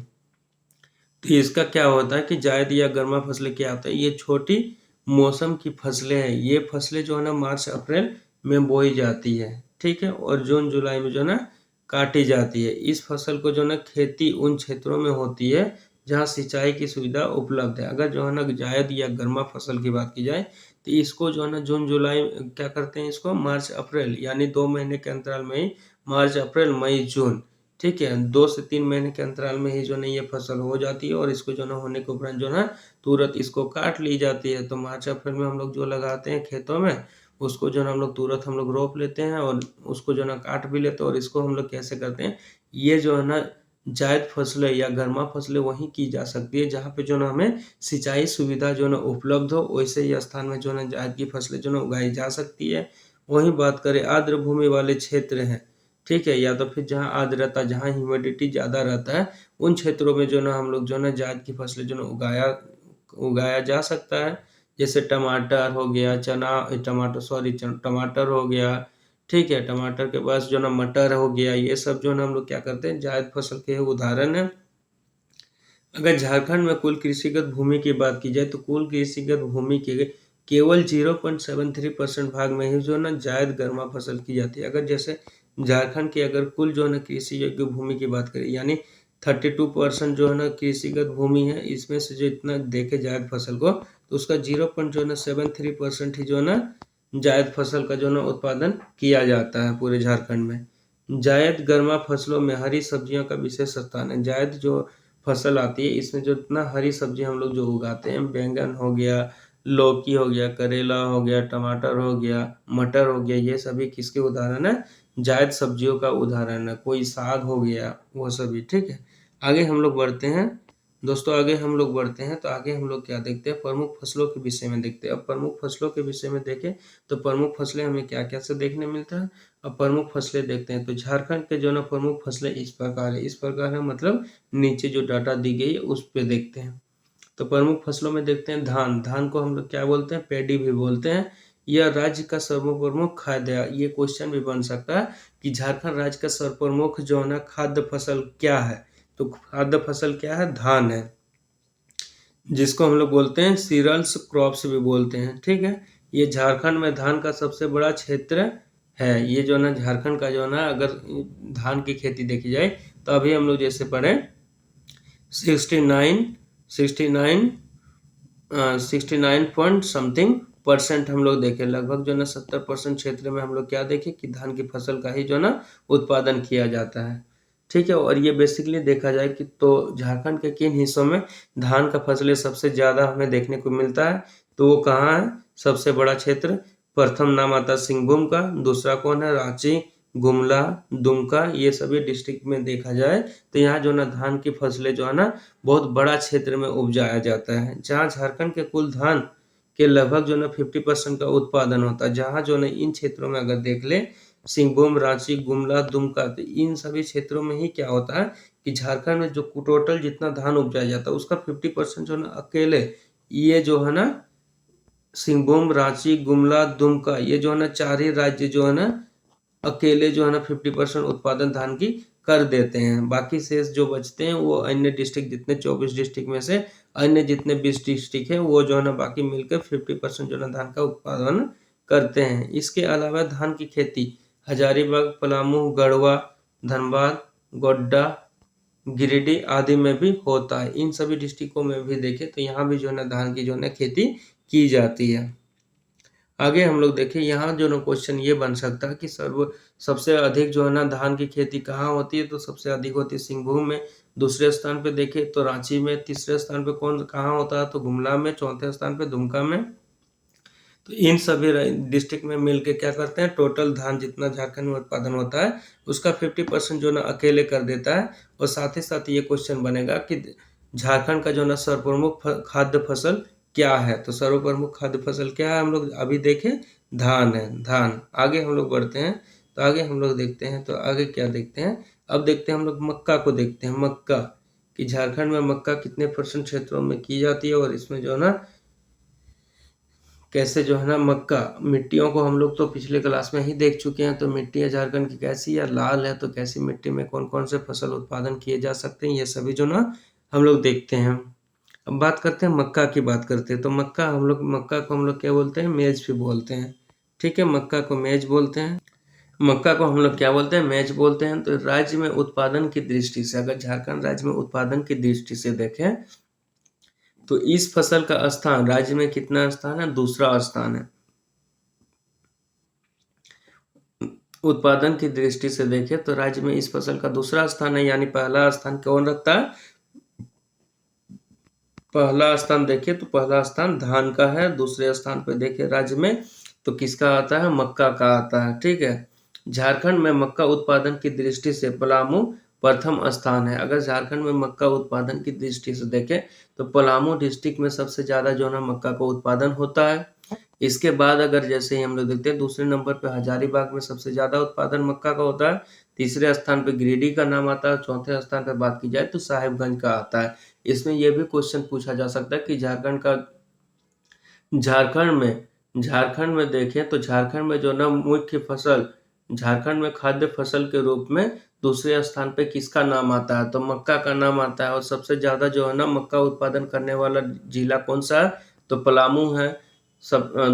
तो इसका क्या होता है कि जायद या गर्मा फसलें क्या होता है, ये छोटी मौसम की फसलें हैं। ये फसलें जो है ना मार्च अप्रैल में बोई जाती है, ठीक है, और जून जुलाई में जो है ना काटी जाती है। इस फसल को जो है ना खेती उन क्षेत्रों में होती है जहाँ सिंचाई की सुविधा उपलब्ध है। अगर जो है ना जायद या गर्मा फसल की बात की जाए तो इसको जो है ना जून जुलाई क्या करते हैं, इसको मार्च अप्रैल यानी 2 महीने के अंतराल में ही, मार्च अप्रैल मई जून, ठीक है, 2 से 3 महीने के अंतराल में ही जो है ये फसल हो जाती है। और इसको जो है होने के उपरांत जो है तुरंत इसको काट ली जाती है। तो मार्च अप्रैल में हम लोग जो लगाते हैं खेतों में, उसको जो है हम लोग तुरंत हम लोग रोप लेते हैं और उसको जो है काट भी लेते हैं। और इसको हम लोग कैसे करते हैं, ये जो है ना जायद फसलें या गर्मा फसलें वहीं की जा सकती है जहाँ पे जो है हमें सिंचाई सुविधा जो है उपलब्ध हो, वैसे ही स्थान में जो है जायद की फसलें जो है उगाई जा सकती है। वहीं बात करें आर्द्र भूमि वाले क्षेत्र हैं, ठीक है, या तो फिर जहाँ आर्द्रता, जहाँ ह्यूमिडिटी ज़्यादा रहता है, उन क्षेत्रों में जो है हम लोग जो है जायद की फसलें जो है उगाया जा सकता है। जैसे टमाटर हो गया, टमाटर हो गया, ठीक है, टमाटर के पास जो ना मटर हो गया, ये सब जो है हम लोग क्या करते हैं, जायद फसल के उदाहरण है। अगर झारखंड में कुल कृषिगत भूमि की बात की जाए तो कुल कृषिगत भूमि के केवल 0.73% भाग में ही जो है ना जायद गर्मा फसल की जाती है। अगर जैसे झारखंड की अगर कुल जो है ना कृषि योग्य भूमि की बात करें, यानी 32% जो है ना कृषिगत भूमि है, इसमें से जो इतना देखे जायद फसल को, तो उसका 0.73% ही जो है ना जायद फसल का जो है ना उत्पादन किया जाता है पूरे झारखंड में। जायद गर्मा फसलों में हरी सब्जियों का विशेष स्थान है। जायद जो फसल आती है इसमें जो इतना हरी सब्जी हम लोग जो उगाते हैं, बैंगन हो गया, लौकी हो गया, करेला हो गया, टमाटर हो गया, मटर हो गया, ये सभी किसके उदाहरण है, जायद सब्जियों का उदाहरण है। कोई साग हो गया, वो सभी, ठीक है। आगे हम लोग बढ़ते हैं दोस्तों आगे हम लोग बढ़ते हैं, तो आगे हम लोग क्या देखते हैं, प्रमुख फसलों के विषय में देखते हैं। अब प्रमुख फसलों के विषय में देखें तो प्रमुख फसलें हमें क्या क्या से देखने मिलता है। अब प्रमुख फसलें देखते हैं तो झारखंड के जो ना प्रमुख फसलें इस प्रकार है, इस प्रकार है मतलब नीचे जो डाटा दी गई है उस पे देखते हैं। तो प्रमुख फसलों में देखते हैं धान। धान को हम लोग क्या बोलते हैं, पैडी भी बोलते हैं। यह राज्य का सर्वप्रमुख खाद्य है। ये क्वेश्चन भी बन सकता है कि झारखंड राज्य का सर्वप्रमुख जो है ना खाद्य फसल क्या है, तो खाद्य फसल क्या है, धान है, जिसको हम लोग बोलते हैं सीरियल्स क्रॉप्स भी बोलते हैं। ठीक है, ये झारखंड में धान का सबसे बड़ा क्षेत्र है। ये जो है ना झारखंड का जो है ना, अगर धान की खेती देखी जाए तो अभी हम लोग जैसे पढ़े 69 पॉइंट समथिंग परसेंट हम लोग देखे, लगभग जो है ना 70% क्षेत्र में हम लोग क्या देखे कि धान की फसल का ही जो है ना उत्पादन किया जाता है। ठीक है, और ये बेसिकली देखा जाए कि तो झारखंड के किन हिस्सों में धान का फसलें सबसे ज़्यादा हमें देखने को मिलता है, तो वो कहाँ है, सबसे बड़ा क्षेत्र। प्रथम नाम आता है सिंहभूम का, दूसरा कौन है, रांची, गुमला, दुमका, ये सभी डिस्ट्रिक्ट में देखा जाए तो यहाँ जो ना धान की फसलें जो है ना बहुत बड़ा क्षेत्र में उपजाया जाता है। जहाँ झारखंड के कुल धान के लगभग जो ना 50% का उत्पादन होता है। जहाँ जो ना इन क्षेत्रों में अगर देख ले, सिंहभूम, रांची, गुमला, दुमका, तो इन सभी क्षेत्रों में ही क्या होता है कि झारखंड में जो टोटल जितना धान उपजाया जाता है उसका 50% जो ना अकेले ये जो है ना सिंहभूम, रांची, गुमला, दुमका, ये जो है ना चार ही राज्य जो है ना अकेले जो है ना 50% उत्पादन धान की कर देते हैं। बाकी शेष जो बचते हैं वो अन्य डिस्ट्रिक्ट, जितने 24 डिस्ट्रिक्ट में से अन्य जितने 20 डिस्ट्रिक्ट है वो जो है ना बाकी मिलकर 50% जो है ना धान का उत्पादन करते हैं। इसके अलावा धान की खेती हजारीबाग, पलामू, गढ़वा, धनबाद, गोड्डा, गिरिडीह आदि में भी होता है। इन सभी डिस्ट्रिक्टों में भी देखें तो यहाँ भी जो है ना धान की जो है ना खेती की जाती है। आगे हम लोग देखें, यहाँ जो ना क्वेश्चन ये बन सकता है कि सबसे अधिक जो है ना धान की खेती कहाँ होती है, तो सबसे अधिक होती है सिंहभूम में। दूसरे स्थान पे देखें तो रांची में। तीसरे स्थान पे कौन कहाँ होता है, तो गुमला में। चौथे स्थान पे दुमका में। तो इन सभी डिस्ट्रिक्ट में मिलके क्या करते हैं, टोटल धान जितना झारखंड में उत्पादन होता है उसका 50% जो ना अकेले कर देता है। और साथ ही साथ ये क्वेश्चन बनेगा कि झारखंड का जो ना सर्वप्रमुख खाद्य फसल क्या है, तो सर्वप्रमुख खाद्य फसल क्या है, हम लोग अभी देखें धान है, धान। आगे हम लोग बढ़ते हैं, तो आगे हम लोग देखते हैं, तो आगे क्या देखते हैं, अब देखते हैं हम लोग मक्का को देखते हैं। मक्का कि झारखंड में मक्का कितने % क्षेत्रों में की जाती है, और इसमें जो है ना कैसे जो है ना मक्का, मिट्टियों को हम लोग तो पिछले क्लास में ही देख चुके हैं। तो मिट्टी है झारखंड की कैसी है, लाल है, तो कैसी मिट्टी में कौन कौन से फसल उत्पादन किए जा सकते हैं, ये सभी जो ना हम लोग देखते हैं। अब बात करते हैं मक्का की, बात करते हैं तो मक्का को हम लोग क्या बोलते हैं, मेज भी बोलते हैं। ठीक है, मक्का को मेज बोलते हैं। मक्का को हम लोग क्या बोलते हैं, मेज बोलते हैं। तो राज्य में उत्पादन की दृष्टि से, अगर झारखंड राज्य में उत्पादन की दृष्टि से देखें तो इस फसल का स्थान राज्य में कितना स्थान है, दूसरा स्थान है। उत्पादन की दृष्टि से देखें तो राज्य में इस फसल का दूसरा स्थान है, यानी पहला स्थान कौन रखता है, पहला स्थान देखिए तो पहला स्थान धान का है। दूसरे स्थान पे देखिए राज्य में तो किसका आता है, मक्का का आता है। ठीक है, झारखंड में मक्का उत्पादन की दृष्टि से पलामू प्रथम स्थान है। अगर झारखंड में मक्का उत्पादन की दृष्टि से देखें तो पलामू डिस्ट्रिक्ट में सबसे ज्यादा जो है ना मक्का का उत्पादन होता है। इसके बाद अगर जैसे ही हम लोग देखते हैं दूसरे नंबर पे हजारीबाग में सबसे ज्यादा उत्पादन मक्का का होता है। तीसरे स्थान पे गिरिडीह का नाम आता है। चौथे स्थान पे बात की जाए तो साहिबगंज का आता है। इसमें यह भी क्वेश्चन पूछा जा सकता है कि झारखंड में देखें तो झारखंड में जो ना मुख्य फसल, झारखंड में खाद्य फसल के रूप में दूसरे स्थान पे किसका नाम आता है, तो मक्का का नाम आता है। और सबसे ज्यादा जो है ना मक्का उत्पादन करने वाला जिला कौन सा है, तो पलामू है।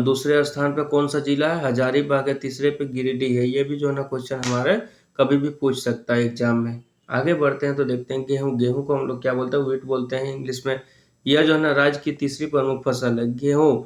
दूसरे स्थान पे कौन सा जिला है, हजारीबाग है। तीसरे पे गिरिडीह है। ये भी जो है ना क्वेश्चन हमारे कभी भी पूछ सकता है एग्जाम में। आगे बढ़ते हैं तो देखते हैं गेहूं। गेहूं को हम लोग क्या बोलते हैं, व्हीट बोलते हैं इंग्लिश में। यह जो है ना राज्य की तीसरी प्रमुख फसल है। गेहूं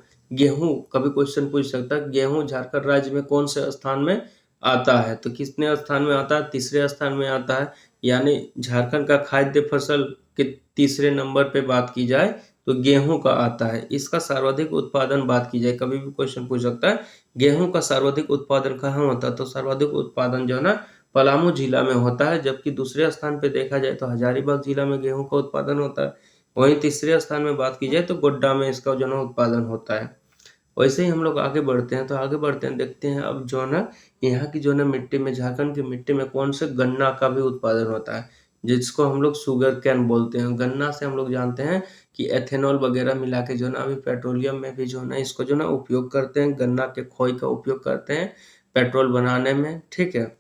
कभी क्वेश्चन पूछ सकता है, गेहूं झारखंड राज्य में कौन से स्थान में आता है, तो कितने स्थान में आता है, तीसरे स्थान में आता है। यानी झारखंड का खाद्य फसल के तीसरे नंबर पे बात की जाए तो गेहूं का आता है। इसका सर्वाधिक उत्पादन बात की जाए, कभी भी क्वेश्चन पूछ सकता है गेहूं का सर्वाधिक उत्पादन कहाँ होता है, तो सर्वाधिक उत्पादन जो है ना पलामू जिला में होता है। जबकि दूसरे स्थान पे देखा जाए तो हजारीबाग जिला में गेहूं का उत्पादन होता है। वहीं तीसरे स्थान में बात की जाए तो गोड्डा में इसका जो है ना उत्पादन होता है। वैसे ही हम लोग आगे बढ़ते हैं, तो आगे बढ़ते हैं देखते हैं अब जो है ना यहाँ की जो है ना मिट्टी में, झारखंड की मिट्टी में कौन से गन्ना का भी उत्पादन होता है, जिसको हम लोग शुगर कैन बोलते हैं। गन्ना से हम लोग जानते हैं कि एथेनॉल वगैरह मिला के जो है ना अभी पेट्रोलियम में भी जो है ना इसको जो है ना उपयोग करते हैं, गन्ना के खोई का उपयोग करते हैं पेट्रोल बनाने में, ठीक है।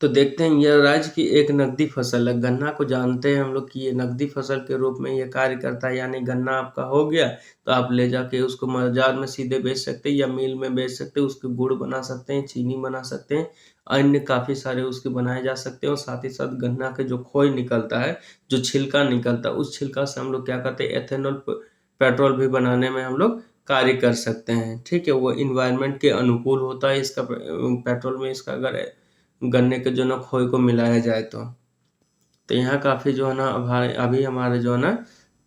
तो देखते हैं यह राज्य की एक नकदी फसल है। गन्ना को जानते हैं हम लोग कि ये नकदी फसल के रूप में ये कार्य करता है, यानी गन्ना आपका हो गया तो आप ले जाके उसको बाजार में सीधे बेच सकते हैं या मिल में बेच सकते हैं, उसके गुड़ बना सकते हैं, चीनी बना सकते हैं, अन्य काफ़ी सारे उसके बनाए जा सकते हैं। और साथ ही साथ गन्ना के जो खोई निकलता है, जो छिलका निकलता है, उस छिलका से हम लोग क्या करते हैं, एथेनॉल पेट्रोल भी बनाने में हम लोग कार्य कर सकते हैं, ठीक है। वो इन्वायरमेंट के अनुकूल होता है इसका पेट्रोल में इसका अगर गन्ने के जो ना खोए को मिलाया जाए तो यहाँ काफ़ी जो है ना अभी हमारे जो है ना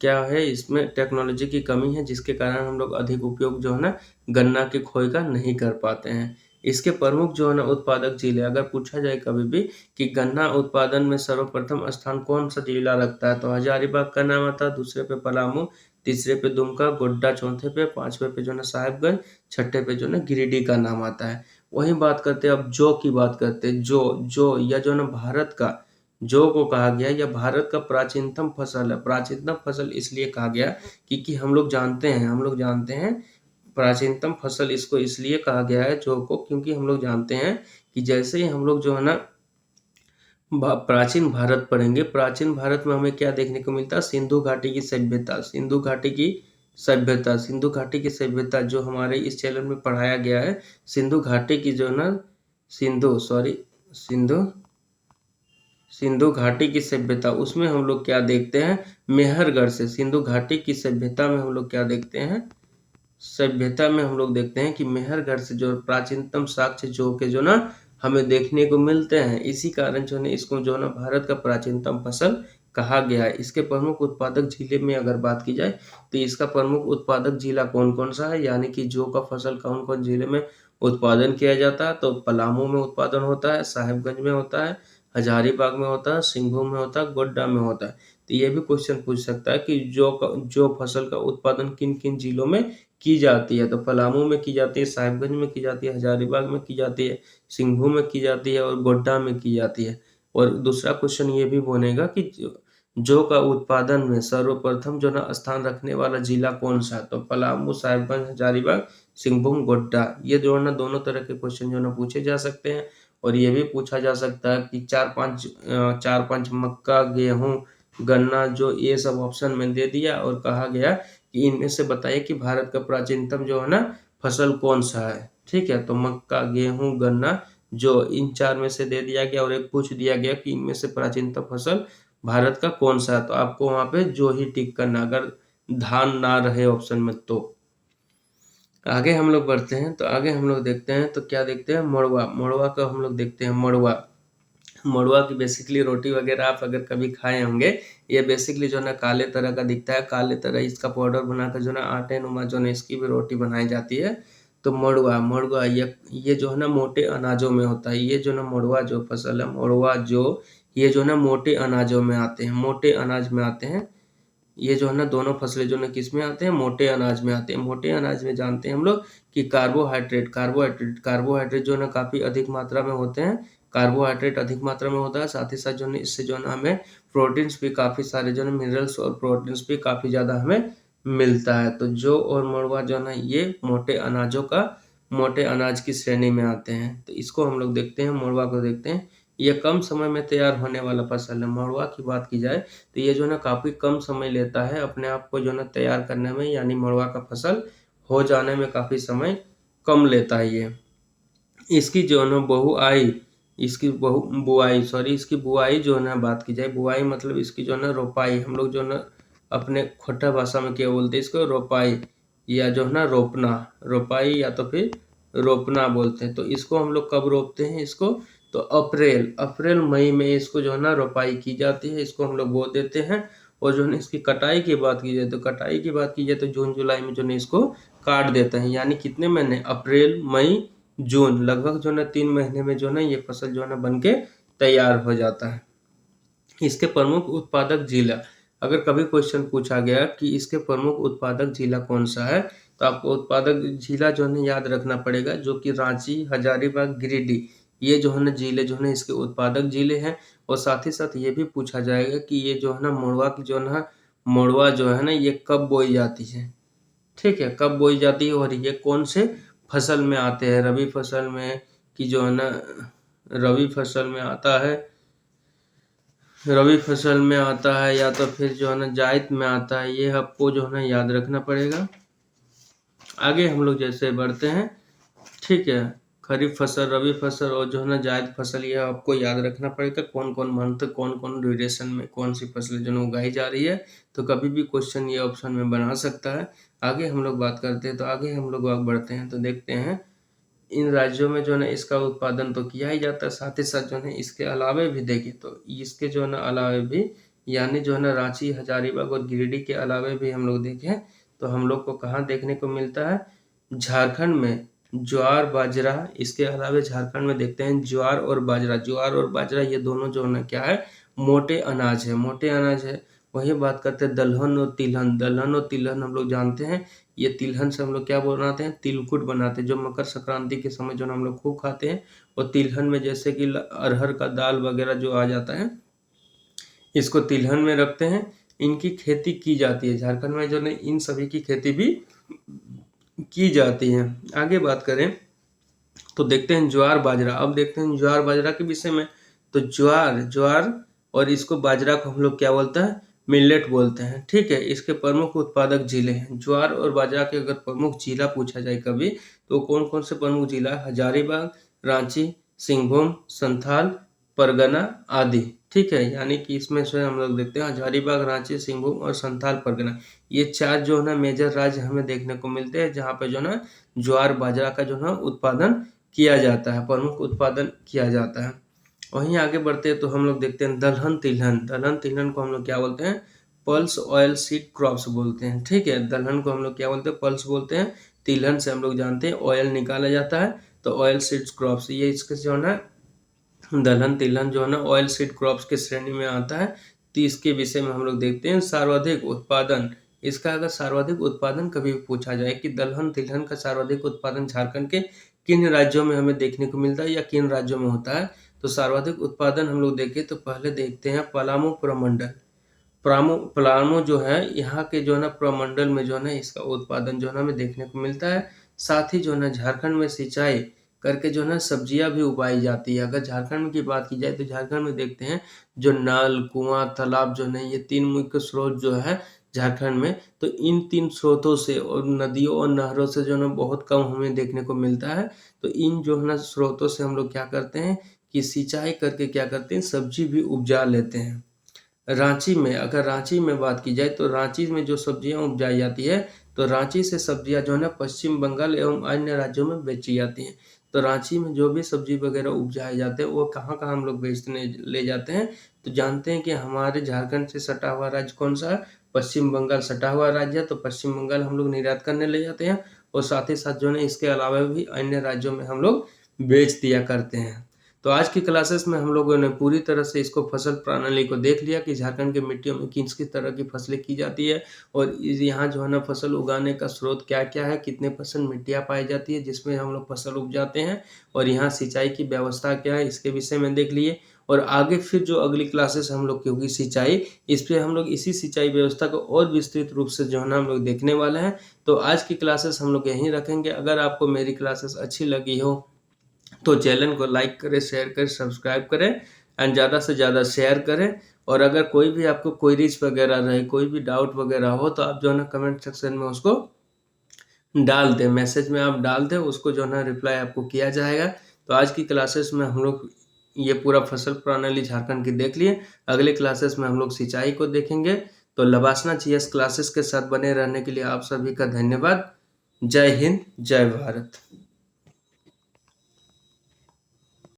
क्या है, इसमें टेक्नोलॉजी की कमी है, जिसके कारण हम लोग अधिक उपयोग जो है ना गन्ना के खोए का नहीं कर पाते हैं। इसके प्रमुख जो है ना उत्पादक जिले, अगर पूछा जाए कभी भी कि गन्ना उत्पादन में सर्वप्रथम स्थान कौन सा जिला रखता है, तो हजारीबाग का नाम आता है, दूसरे पे पलामू, तीसरे पे दुमका, गोड्डा चौथे पे, पांचवे पे जो है ना साहिबगंज, छठे पे जो है ना गिरिडीह का नाम आता है। वहीं बात करते हैं अब जौ की बात करते हैं। जौ या जो है ना भारत का जौ को कहा गया, यह भारत का प्राचीनतम फसल है। प्राचीनतम फसल इसलिए कहा गया क्योंकि हम लोग जानते हैं प्राचीनतम फसल इसको इसलिए कहा गया है जौ को, क्योंकि हम लोग जानते हैं कि जैसे ही हम लोग जो है ना प्राचीन भारत पढ़ेंगे, प्राचीन भारत में हमें क्या देखने को मिलता है, सिंधु घाटी की सभ्यता, सिंधु घाटी की सभ्यता जो हमारे इस चैनल में पढ़ाया गया है। सिंधु घाटी की जो है ना सिंधु सिंधु घाटी की सभ्यता, उसमें हम लोग क्या देखते हैं, मेहरगढ़ से सिंधु घाटी की सभ्यता में हम लोग क्या देखते हैं, सभ्यता में हम लोग देखते हैं कि मेहरगढ़ से जो प्राचीनतम साक्ष्य जो के जो ना हमें देखने को मिलते हैं। इसी कारण जो है इसको जो ना भारत का प्राचीनतम फसल कहा गया है। इसके प्रमुख उत्पादक जिले में अगर बात की जाए तो इसका प्रमुख उत्पादक जिला कौन कौन सा है, यानी कि जौ का फसल कौन कौन जिले में उत्पादन किया जाता है, तो पलामू में उत्पादन होता है, साहिबगंज में होता है, हजारीबाग में होता है, सिंहभूम में होता है, गोड्डा में होता है। तो ये भी क्वेश्चन पूछ सकता है कि जौ फसल का उत्पादन किन किन जिलों में की जाती है, तो पलामू में की जाती है, साहिबगंज में की जाती है, हजारीबाग में की जाती है, सिंहभूम में की जाती है और गोड्डा में की जाती है। और दूसरा क्वेश्चन ये भी बनेगा कि जौ का उत्पादन में सर्वप्रथम जो ना स्थान रखने वाला जिला कौन सा है, तो पलामू, साहिबगंज, हजारीबाग, सिंहभूम, गोड्डा। ये जो है ना दोनों तरह के क्वेश्चन जो है ना पूछे जा सकते हैं। और ये भी पूछा जा सकता है कि चार पांच मक्का, गेहूं, गन्ना, जो ये सब ऑप्शन में दे दिया और कहा गया कि इनमें से बताइए कि भारत का प्राचीनतम जो है ना फसल कौन सा है, ठीक है। तो मक्का, गेहूं, गन्ना, जो इन चार में से दे दिया गया और एक पूछ दिया गया कि इनमें से प्राचीनतम फसल भारत का कौन सा है, तो आपको वहां पे जो ही टिक करना, अगर धान ना रहे ऑप्शन में तो। आगे हम लोग बढ़ते हैं, तो आगे हम लोग देखते हैं, तो क्या देखते हैं, मड़ुआ का हम लोग देखते हैं। मड़ुआ की बेसिकली रोटी वगैरह आप अगर कभी खाए होंगे, ये बेसिकली जो है ना काले तरह का दिखता है, काले तरह इसका पाउडर बनाकर जो है ना आटे नुमा जो है इसकी भी रोटी बनाई जाती है। तो मड़ुआ ये जो है ना मोटे अनाजों में होता है। ये जो ना मड़ुआ जो फसल है, मड़ुआ जो ये जो है ना मोटे अनाजों में आते हैं, मोटे अनाज में आते हैं। ये जो है ना दोनों फसलें जो ना किस में आते हैं, मोटे अनाज में आते हैं। मोटे अनाज में जानते हैं हम लोग कि कार्बोहाइड्रेट जो है ना काफ़ी अधिक मात्रा में होते हैं। कार्बोहाइड्रेट अधिक मात्रा में होता है, साथ ही साथ जो है इससे जो है ना हमें प्रोटीन्स भी काफ़ी सारे जो है मिनरल्स और प्रोटीन्स भी काफ़ी ज़्यादा हमें मिलता है। तो जौ और मड़ुआ जो है ना ये मोटे अनाज की श्रेणी में आते हैं। तो इसको हम लोग देखते हैं, मड़ुआ को देखते हैं। ये कम समय में तैयार होने वाला फसल है। मड़ुआ की बात की जाए तो ये जो है ना काफ़ी कम समय लेता है अपने आप को जो है ना तैयार करने में, यानी मड़ुआ का फसल हो जाने में काफ़ी समय कम लेता है ये। इसकी जो है ना इसकी बुआई जो है ना बात की जाए, बुआई मतलब इसकी जो है ना रोपाई, हम लोग जो है ना अपने खोटा भाषा में क्या बोलते हैं, इसको रोपाई या जो है ना रोपाई या तो फिर रोपना बोलते हैं। तो इसको हम लोग कब रोपते हैं इसको, तो अप्रैल मई में इसको जो है ना रोपाई की जाती है, इसको हम लोग बो देते हैं। और जो है इसकी कटाई की बात की जाए तो जून जुलाई में जो है इसको काट देते हैं, यानी कितने महीने, अप्रैल मई जून, लगभग जो है ना 3 महीने में जो है ना ये फसल जो है ना बन के तैयार हो जाता है। इसके प्रमुख उत्पादक जिला, अगर कभी क्वेश्चन पूछा गया कि इसके प्रमुख उत्पादक जिला कौन सा है, तो आपको उत्पादक जिला जो है याद रखना पड़ेगा, जो कि रांची, हजारीबाग, गिरिडीह, ये जो है ना जिले जो है ना इसके उत्पादक जिले हैं। और साथ ही साथ ये भी पूछा जाएगा कि ये जो है ना मोड़वा की जो है ना मोड़वा जो है ना ये कब बोई जाती है, ठीक है, कब बोई जाती है और ये कौन से फसल में आते हैं, रबी फसल में कि जो है ना रबी फसल में आता है, रबी फसल में आता है या तो फिर जो है ना जायद में आता है, ये आपको जो है ना याद रखना पड़ेगा। आगे हम लोग जैसे बढ़ते हैं, ठीक है, खरीफ फसल, रबी फसल और जो है ना जायद फसल, ये आपको याद रखना पड़ेगा कौन कौन मंथ, कौन कौन ड्यूरेशन में कौन सी फसल जो है उगाई जा रही है। तो कभी भी क्वेश्चन ये ऑप्शन में बना सकता है। आगे हम लोग बात करते हैं, तो आगे हम लोग बढ़ते हैं तो देखते हैं इन राज्यों में जो है ना इसका उत्पादन तो किया ही जाता है, साथ ही साथ जो है इसके अलावे भी देखें तो इसके जो है ना अलावे भी, यानी जो है ना रांची, हजारीबाग और गिरिडीह के अलावे भी हम लोग देखें तो हम लोग को कहाँ देखने को मिलता है, झारखंड में ज्वार बाजरा, इसके अलावे झारखंड में देखते हैं ज्वार और बाजरा, ज्वार और बाजरा ये दोनों जो है ना क्या है, मोटे अनाज है, मोटे अनाज है। वही बात करते हैं दलहन और तिलहन, दलहन और तिलहन हम लोग जानते हैं, ये तिलहन से हम लोग क्या बनाते हैं, तिलकुट बनाते हैं, जो मकर संक्रांति के समय जो हम लोग खूब खाते हैं। और तिलहन में जैसे कि अरहर का दाल वगैरह जो आ जाता है, इसको तिलहन में रखते हैं, इनकी खेती की जाती है झारखंड में, जो है इन सभी की खेती भी की जाती है। आगे बात करें तो देखते हैं ज्वार बाजरा, अब देखते हैं ज्वार बाजरा के विषय में। तो ज्वार, ज्वार और इसको बाजरा को हम लोग क्या बोलते हैं, मिलेट बोलते हैं, ठीक है। इसके प्रमुख उत्पादक जिले हैं, ज्वार और बाजरा के अगर प्रमुख जिला पूछा जाए कभी, तो कौन कौन से प्रमुख जिला, हजारीबाग, रांची, सिंहभूम, संथाल, परगना आदि, ठीक है। यानी कि इसमें से हम लोग देखते हैं हजारीबाग, रांची, सिंहभूम और संथाल परगना, ये चार जो है ना मेजर राज्य हमें देखने को मिलते हैं, जहाँ पे जो है ना ज्वार बाजरा का जो है ना उत्पादन किया जाता है, प्रमुख उत्पादन किया जाता है। वहीं आगे बढ़ते हैं तो हम लोग देखते हैं दलहन तिलहन, दलहन तिलहन को हम लोग क्या बोलते हैं, पल्स ऑयल सीड क्रॉप्स बोलते हैं, ठीक है। दलहन को हम लोग क्या बोलते हैं, पल्स बोलते हैं, तिलहन से हम लोग जानते हैं ऑयल निकाला जाता है, तो ऑयल सीड्स क्रॉप्स, ये इसके जो है ना दलहन तिलहन जो है ना ऑयल सीड क्रॉप्स के श्रेणी में आता है। तो इसके विषय में हम लोग देखते हैं सर्वाधिक उत्पादन, इसका अगर सर्वाधिक उत्पादन कभी पूछा जाए कि दलहन तिलहन का सर्वाधिक उत्पादन झारखंड के किन राज्यों में हमें देखने को मिलता है या किन राज्यों में होता है, तो सर्वाधिक उत्पादन हम लोग देखें तो पहले देखते हैं पलामू प्रमंडल, पलामू जो है यहाँ के जो है ना प्रमंडल में जो है ना इसका उत्पादन जो है ना हमें देखने को मिलता है। साथ ही जो है ना झारखंड में सिंचाई करके जो है ना सब्जियां भी उगाई जाती है। अगर झारखंड की बात की जाए तो झारखंड में देखते हैं जो नल, कुआं, तालाब जो है ये तीन मुख्य स्रोत जो है झारखंड में, तो इन तीन स्रोतों से और नदियों और नहरों से जो है ना बहुत कम हमें देखने को मिलता है। तो इन जो है ना स्रोतों से हम लोग क्या करते हैं कि सिंचाई करके क्या करते हैं, सब्जी भी उपजा लेते हैं। रांची में, अगर रांची में बात की जाए तो रांची में जो सब्जियां उपजाई जाती है, तो रांची से सब्जियां जो है ना पश्चिम बंगाल एवं अन्य राज्यों में बेची जाती हैं। तो रांची में जो भी सब्जी वगैरह उपजाए जाते हैं वो कहाँ कहाँ हम लोग बेचने ले जाते हैं, तो जानते हैं कि हमारे झारखंड से सटा हुआ राज्य कौन सा है, पश्चिम बंगाल सटा हुआ राज्य है, तो पश्चिम बंगाल हम लोग निर्यात करने ले जाते हैं। और साथ ही साथ जो है इसके अलावा भी अन्य राज्यों में हम लोग बेच दिया करते हैं। तो आज की क्लासेस में हम लोगों ने पूरी तरह से इसको फसल प्रणाली को देख लिया कि झारखंड के मिट्टियों में किस किस तरह की फसलें की जाती है, और यहाँ जो है ना फसल उगाने का स्रोत क्या क्या है, कितने % मिट्टियाँ पाई जाती है जिसमें हम लोग फसल उपजाते हैं, और यहाँ सिंचाई की व्यवस्था क्या है इसके विषय में देख लिए। और आगे फिर जो अगली क्लासेस हम लोग की होगी सिंचाई, इस पर हम लोग इसी सिंचाई व्यवस्था को और विस्तृत रूप से जो है ना हम लोग देखने वाले हैं। तो आज की क्लासेस हम लोग यहीं रखेंगे। अगर आपको मेरी क्लासेस अच्छी लगी हो तो चैनल को लाइक करें, शेयर करें, सब्सक्राइब करें एंड ज़्यादा से ज़्यादा शेयर करें। और अगर कोई भी आपको क्वेरीज वगैरह रहे, कोई भी डाउट वगैरह हो, तो आप जो है ना कमेंट सेक्शन में उसको डाल दें, मैसेज में आप डाल दें, उसको जो है ना रिप्लाई आपको किया जाएगा। तो आज की क्लासेस में हम लोग ये पूरा फसल प्रणाली झारखंड की देख लिए। अगले क्लासेस में हम लोग सिंचाई को देखेंगे। तो लबासना जीएस क्लासेस के साथ बने रहने के लिए आप सभी का धन्यवाद। जय हिंद, जय भारत।